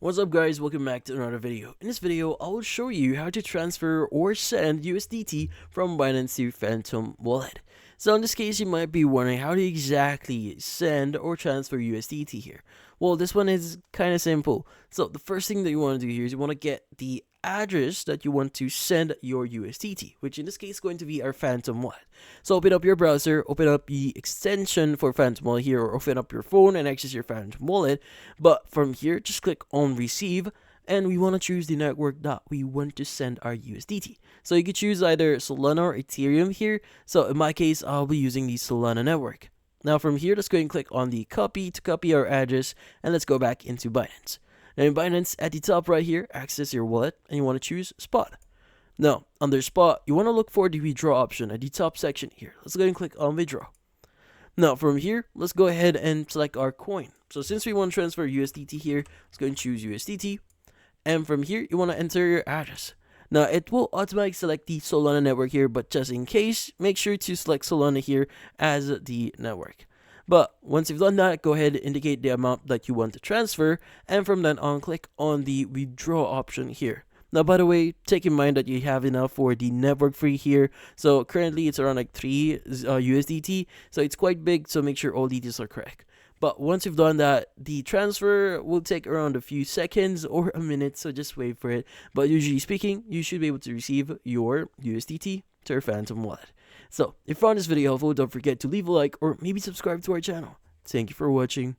What's up guys, welcome back to another video. In this video, I will show you how to transfer or send USDT from Binance to Phantom Wallet. So in this case, you might be wondering how to exactly send or transfer USDT here. Well, this one is kind of simple. So the first thing that you want to do here is you want to get the address that you want to send your USDT, which in this case is going to be our Phantom Wallet. So open up your browser, open up the extension for Phantom Wallet here, or open up your phone and access your Phantom Wallet. But from here, just click on receive, and we want to choose the network that we want to send our USDT. So you could choose either Solana or Ethereum here. So in my case, I'll be using the Solana network. Now from here, let's go and click on the copy to copy our address, and let's go back into Binance. Now in Binance, at the top right here, access your wallet, and you want to choose spot. Now under spot, you want to look for the withdraw option at the top section here. Let's go and click on withdraw. Now from here, let's go ahead and select our coin. So since we want to transfer USDT here, let's go and choose USDT. And from here, you want to enter your address. Now it will automatically select the Solana network here, but just in case, make sure to select Solana here as the network. But once you've done that, go ahead and indicate the amount that you want to transfer, and from then on, click on the withdraw option here. Now, by the way, take in mind that you have enough for the network fee here. So currently it's around like 3 USDT, so it's quite big, so make sure all details are correct. But once you've done that, the transfer will take around a few seconds or a minute, so just wait for it. But usually speaking, you should be able to receive your USDT to your Phantom Wallet. So if you found this video helpful, don't forget to leave a like or maybe subscribe to our channel. Thank you for watching.